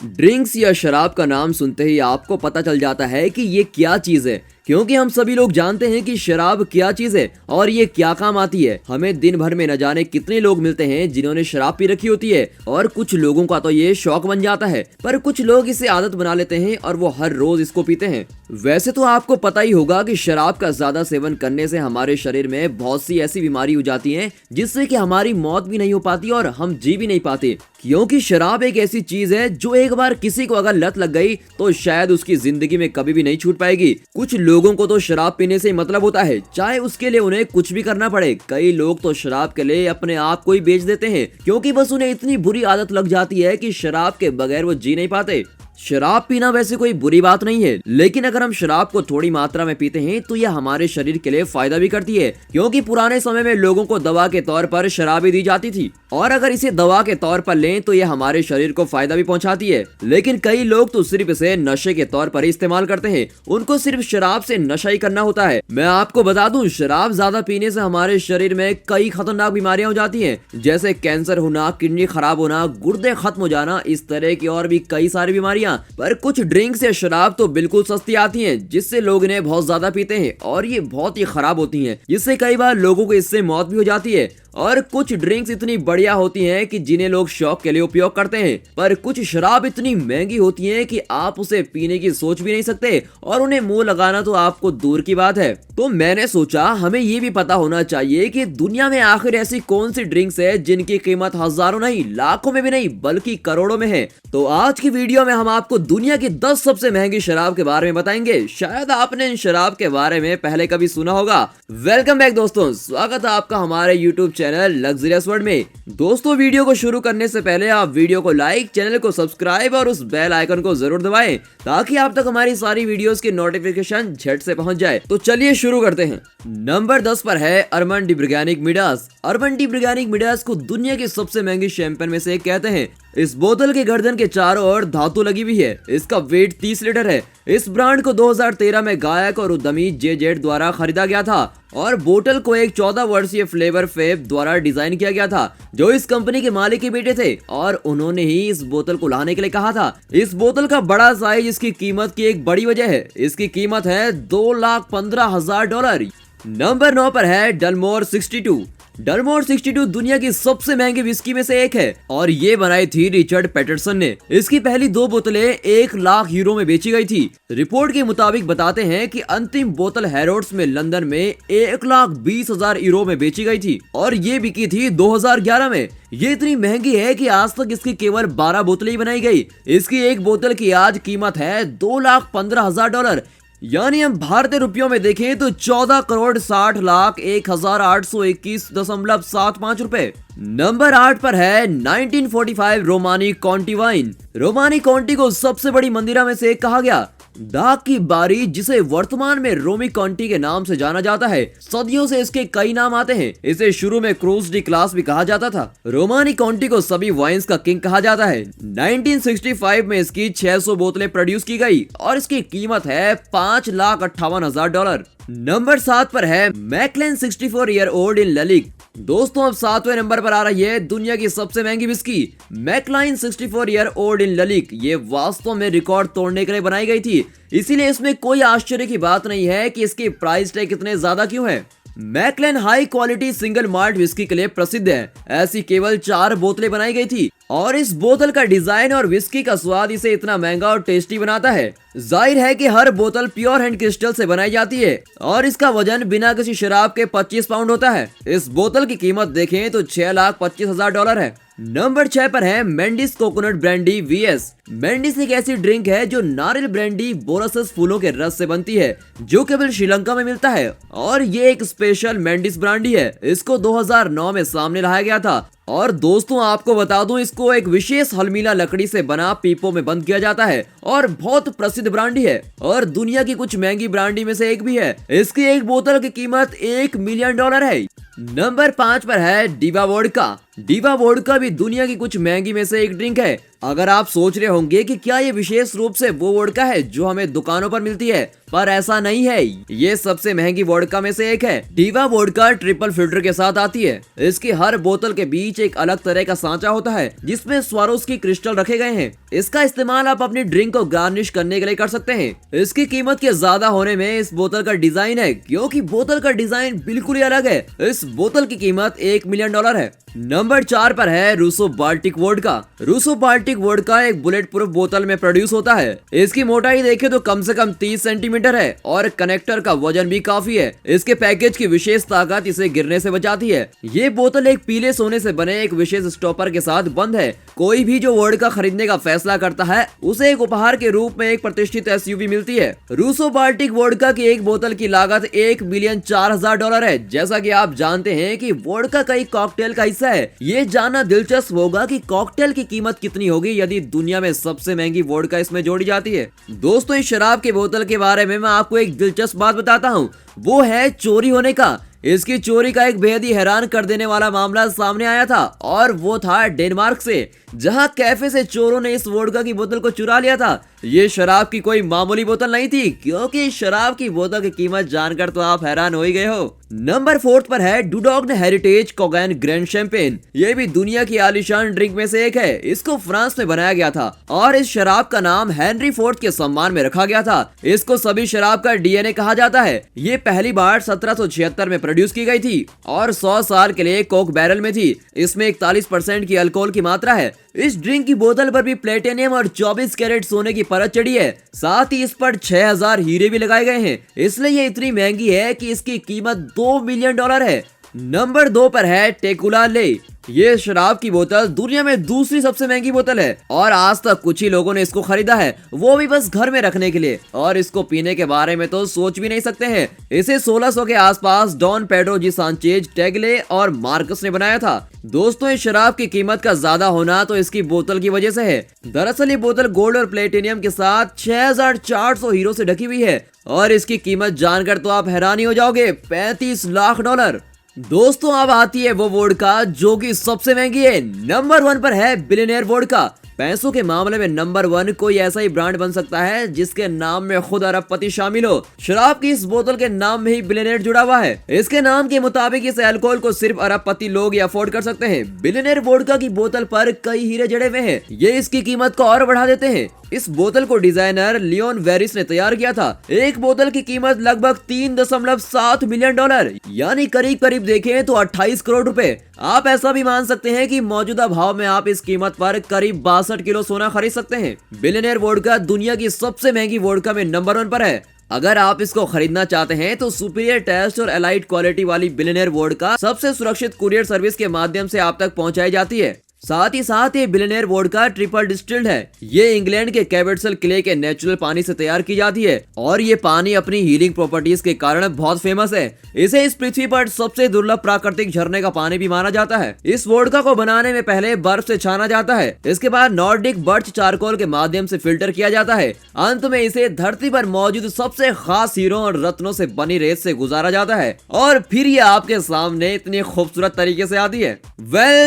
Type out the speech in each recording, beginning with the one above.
Drinks या शराब का नाम सुनते ही आपको पता चल जाता है कि ये क्या चीज है, क्योंकि हम सभी लोग जानते हैं कि शराब क्या चीज है और ये क्या काम आती है। हमें दिन भर में न जाने कितने लोग मिलते हैं जिन्होंने शराब पी रखी होती है और कुछ लोगों का तो ये शौक बन जाता है, पर कुछ लोग इसे आदत बना लेते हैं और वो हर रोज इसको पीते हैं। वैसे तो आपको पता ही होगा कि शराब का ज्यादा सेवन करने से हमारे शरीर में बहुत सी ऐसी बीमारी हो जाती है जिससे कि हमारी मौत भी नहीं हो पाती और हम जी भी नहीं पाते, क्योंकि शराब एक ऐसी चीज है जो एक बार किसी को अगर लत लग गई तो शायद उसकी जिंदगी में कभी भी नहीं छूट पाएगी। कुछ लोगों को तो शराब पीने से ही मतलब होता है, चाहे उसके लिए उन्हें कुछ भी करना पड़े। कई लोग तो शराब के लिए अपने आप को ही बेच देते हैं, क्योंकि बस उन्हें इतनी बुरी आदत लग जाती है कि शराब के बगैर वो जी नहीं पाते। शराब पीना वैसे कोई बुरी बात नहीं है, लेकिन अगर हम शराब को थोड़ी मात्रा में पीते हैं तो यह हमारे शरीर के लिए फायदा भी करती है, क्योंकि पुराने समय में लोगों को दवा के तौर पर शराब दी जाती थी और अगर इसे दवा के तौर पर लें तो यह हमारे शरीर को फायदा भी पहुंचाती है। लेकिन कई लोग तो सिर्फ इसे नशे के तौर पर इस्तेमाल करते हैं, उनको सिर्फ शराब से नशा ही करना होता है। मैं आपको बता दूं, शराब ज्यादा पीने से हमारे शरीर में कई खतरनाक बीमारियां हो जाती हैं, जैसे कैंसर होना, किडनी खराब होना, गुर्दे खत्म हो जाना, इस तरह की और भी कई सारी बीमारियां। पर कुछ ड्रिंक्स या शराब तो बिल्कुल सस्ती आती हैं, जिससे लोग इन्हें बहुत ज्यादा पीते हैं और ये बहुत ही खराब होती हैं, जिससे कई बार लोगों को इससे मौत भी हो जाती है। और कुछ ड्रिंक्स इतनी बढ़िया होती हैं कि जिन्हें लोग शौक के लिए उपयोग करते हैं, पर कुछ शराब इतनी महंगी होती हैं कि आप उसे पीने की सोच भी नहीं सकते और उन्हें मुंह लगाना तो आपको दूर की बात है। तो मैंने सोचा हमें ये भी पता होना चाहिए कि दुनिया में आखिर ऐसी कौन सी ड्रिंक्स है जिनकी कीमत हजारों नहीं, लाखों में भी नहीं, बल्कि करोड़ों में है। तो आज की वीडियो में हम आपको दुनिया की 10 सबसे महंगी शराब के बारे में बताएंगे। शायद आपने इन शराब के बारे में पहले कभी सुना होगा। वेलकम बैक दोस्तों, स्वागत है आपका हमारे यूट्यूब चैनल लग्जरियस वर्ल्ड में। दोस्तों, वीडियो को शुरू करने से पहले आप वीडियो को लाइक, चैनल को सब्सक्राइब और उस बेल आइकन को जरूर दबाएं, ताकि आप तक हमारी सारी वीडियोस की नोटिफिकेशन झट से पहुंच जाए। तो चलिए शुरू करते हैं। नंबर 10 पर है Arman D ब्रिगानिक Midas. Arman D ब्रिगानिक Midas को दुनिया की सबसे महंगी शैंपेन में से एक कहते हैं। इस बोतल के गर्दन के चारों ओर धातु लगी हुई है। इसका वेट 30 लीटर है। इस ब्रांड को 2013 में गायक और उद्यमी जे जेड द्वारा खरीदा गया था और बोतल को एक 14 वर्षीय फ्लेवर फेब द्वारा डिजाइन किया गया था, जो इस कंपनी के मालिक के बेटे थे और उन्होंने ही इस बोतल को लाने के लिए कहा था। इस बोतल का बड़ा साइज इसकी कीमत की एक बड़ी वजह है। इसकी कीमत है $2,15,000। नंबर 9 पर है डलमोर 62। डलमोर 62 दुनिया की सबसे महंगी विस्की में से एक है और ये बनाई थी रिचर्ड पैटरसन ने। इसकी पहली 2 बोतलें 1 लाख यूरो में बेची गई थी। रिपोर्ट के मुताबिक बताते हैं कि अंतिम बोतल हैरोड्स में लंदन में 1,20,000 यूरो में बेची गई थी और ये बिकी थी 2011 में। ये इतनी महंगी है कि आज तक इसकी केवल 12 बोतलें ही बनाई गई। इसकी एक बोतल की आज कीमत है $2,15,000, यानी हम भारतीय रुपयों में देखें तो 14,60,01,821.75 रुपए। नंबर 8 पर है 1945 रोमानी कॉन्टी वाइन। रोमानी कॉन्टी को सबसे बड़ी मंदिरा में से एक कहा गया। डाक की बारी, जिसे वर्तमान में रोमी कॉन्टी के नाम से जाना जाता है, सदियों से इसके कई नाम आते हैं। इसे शुरू में क्रूज डी क्लास भी कहा जाता था। रोमानी कॉन्टी को सभी वाइन्स का किंग कहा जाता है। 1965 में इसकी 600 बोतलें प्रोड्यूस की गई और इसकी कीमत है $5,58,000। नंबर 7 पर है मैकलेन 64 ईयर ओल्ड इन ललिक। दोस्तों, अब 7वें नंबर पर आ रही है दुनिया की सबसे महंगी विस्की, मैकलाइन 64 ईयर ओल्ड इन ललिक। ये वास्तव में रिकॉर्ड तोड़ने के लिए बनाई गई थी, इसीलिए इसमें कोई आश्चर्य की बात नहीं है कि इसकी प्राइस टैग इतने ज्यादा क्यों है। Macallan high quality single malt whisky के लिए प्रसिद्ध है। ऐसी केवल 4 बोतलें बनाई गई थी और इस बोतल का डिजाइन और विस्की का स्वाद इसे इतना महंगा और टेस्टी बनाता है। जाहिर है कि हर बोतल प्योर हैंड क्रिस्टल से बनाई जाती है और इसका वजन बिना किसी शराब के 25 पाउंड होता है। इस बोतल की कीमत देखें तो $6,25,000 है। नंबर 6 पर है Mendis coconut brandy VS। Mendis एक ऐसी ड्रिंक है जो नारियल ब्रांडी बोरसस फूलों के रस से बनती है, जो केवल श्रीलंका में मिलता है और ये एक स्पेशल मेंडिस ब्रांडी है। इसको 2009 में सामने लाया गया था और दोस्तों, आपको बता दूं, इसको एक विशेष हलमीला लकड़ी से बना पीपो में बंद किया जाता है और बहुत प्रसिद्ध ब्रांडी है और दुनिया की कुछ महंगी ब्रांडी में से एक भी है। इसकी एक बोतल की कीमत $1 मिलियन है। नंबर 5 पर है डिवा वोडका। डिवा वोडका भी दुनिया की कुछ महंगी में से एक ड्रिंक है। अगर आप सोच रहे होंगे कि क्या ये विशेष रूप से वो वोडका है जो हमें दुकानों पर मिलती है, पर ऐसा नहीं है। ये सबसे महंगी वोडका में से एक है। डीवा वोडका ट्रिपल फिल्टर के साथ आती है। इसकी हर बोतल के बीच एक अलग तरह का सांचा होता है जिसमें स्वारोस्की क्रिस्टल रखे गए हैं। इसका इस्तेमाल आप अपनी ड्रिंक को गार्निश करने के लिए कर सकते हैं। इसकी कीमत के ज्यादा होने में इस बोतल का डिजाइन है, क्योंकि बोतल का डिजाइन बिल्कुल ही अलग है। इस बोतल की कीमत $1 मिलियन है। नंबर 4 पर है Russo Baltique vodka. Russo Baltique vodka एक बुलेट प्रूफ बोतल में प्रोड्यूस होता है। इसकी मोटाई देखें तो कम से कम 30 सेंटीमीटर है और कनेक्टर का वजन भी काफी है। इसके पैकेज की विशेष ताकत इसे गिरने से बचाती है। ये बोतल एक पीले सोने से बने एक विशेष स्टॉपर के साथ बंद है। कोई भी जो वोडका खरीदने का फैसला करता है उसे एक उपहार के रूप में एक प्रतिष्ठित एसयूवी मिलती है। रूसो बाल्टिक वोडका की एक बोतल की लागत $1,04,000 है। जैसा कि आप जानते हैं कि वोडका कई कॉकटेल का हिस्सा है। ये जानना दिलचस्प होगा कि कॉकटेल की कीमत कितनी होगी यदि दुनिया में सबसे महंगी वोडका इसमें जोड़ी जाती है। दोस्तों, इस शराब की बोतल के बारे में मैं आपको एक दिलचस्प बात बताता हूँ, वो है चोरी होने का। इसकी चोरी का एक बेहद ही हैरान कर देने वाला मामला सामने आया था और वो था डेनमार्क से, जहां कैफे से चोरों ने इस वोडका की बोतल को चुरा लिया था। ये शराब की कोई मामूली बोतल नहीं थी, क्योंकि इस शराब की बोतल की कीमत जानकर तो आप हैरान हो ही गए हो। नंबर 4 पर है डूडॉग्न हेरिटेज कोगैन ग्रैंड शैंपेन। ये भी दुनिया की आलीशान ड्रिंक में से एक है। इसको फ्रांस में बनाया गया था और इस शराब का नाम हेनरी फोर्थ के सम्मान में रखा गया था। इसको सभी शराब का डीएनए कहा जाता है। ये पहली बार 1776 में प्रोड्यूस की गई थी और 100 साल के लिए कोक बैरल में थी। इसमें 41% की अल्कोहल की मात्रा है। इस ड्रिंक की बोतल पर भी प्लेटिनियम और 24 कैरेट सोने की परत चढ़ी है। साथ ही इस पर 6000 हीरे भी लगाए गए हैं। इसलिए ये इतनी महंगी है कि इसकी कीमत $2 मिलियन है। नंबर 2 पर है टेकुला ले। ये शराब की बोतल दुनिया में दूसरी सबसे महंगी बोतल है और आज तक कुछ ही लोगों ने इसको खरीदा है, वो भी बस घर में रखने के लिए, और इसको पीने के बारे में तो सोच भी नहीं सकते हैं। इसे 1600 के आसपास डॉन पेड्रो जी सांचेज, टेगले और मार्कस ने बनाया था। दोस्तों, इस शराब की कीमत का ज्यादा होना तो इसकी बोतल की वजह से है। दरअसल ये बोतल गोल्ड और प्लेटिनियम के साथ 6400 हीरो से ढकी हुई है और इसकी कीमत जानकर तो आप हैरान ही हो जाओगे, $35 लाख। दोस्तों, अब आती है वो वोडका जो कि सबसे महंगी है। नंबर 1 पर है बिलियनेयर वोडका। पैसों के मामले में नंबर 1 कोई ऐसा ही ब्रांड बन सकता है जिसके नाम में खुद अरबपति शामिल हो। शराब की इस बोतल के नाम में ही बिलियनेयर जुड़ा हुआ है। इसके नाम के मुताबिक इस अल्कोहल को सिर्फ अरबपति लोग ही अफोर्ड कर सकते हैं। बिलियनेयर वोडका की बोतल पर कई हीरे जड़े हुए हैं। ये इसकी कीमत को और बढ़ा देते हैं। इस बोतल को डिजाइनर लियोन वेरिस ने तैयार किया था। एक बोतल की कीमत लगभग $3.7 मिलियन, यानी करीब करीब देखें तो 28 करोड़ रुपए। आप ऐसा भी मान सकते हैं कि मौजूदा भाव में आप इस कीमत पर करीब 62 किलो सोना खरीद सकते हैं। बिलियनेयर वोडका दुनिया की सबसे महंगी वोडका में नंबर 1 पर है। अगर आप इसको खरीदना चाहते हैं तो सुपीरियर टेस्ट और एलाइट क्वालिटी वाली बिलियनेयर वोडका सबसे सुरक्षित कुरियर सर्विस के माध्यम से आप तक पहुंचाई जाती है। साथ ही साथ ये बिलियनेयर वोडका ट्रिपल डिस्टिल्ड है। ये इंग्लैंड के कैवेट्सल किले के नेचुरल पानी से तैयार की जाती है और ये पानी अपनी हीलिंग प्रॉपर्टीज के कारण बहुत फेमस है। इसे इस पृथ्वी पर सबसे दुर्लभ प्राकृतिक झरने का पानी भी माना जाता है। इस वोडका को बनाने में पहले बर्फ से छाना जाता है। इसके बाद नॉर्डिक बर्च चारकोल के माध्यम से फिल्टर किया जाता है। अंत में इसे धरती पर मौजूद सबसे खास हीरों और रत्नों से बनी रेत से गुजारा जाता है और फिर ये आपके सामने इतनी खूबसूरत तरीके से आती है।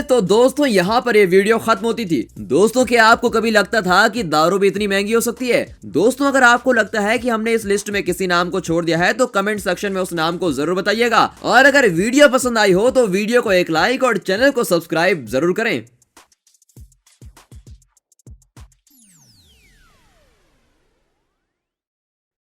तो दोस्तों, यहाँ पर ये वीडियो खत्म होती थी। दोस्तों, क्या आपको कभी लगता था कि दारू भी इतनी महंगी हो सकती है? दोस्तों, अगर आपको लगता है कि हमने इस लिस्ट में किसी नाम को छोड़ दिया है तो कमेंट सेक्शन में उस नाम को जरूर बताइएगा। और अगर वीडियो पसंद आई हो तो वीडियो को एक लाइक और चैनल को सब्सक्राइब जरूर करें।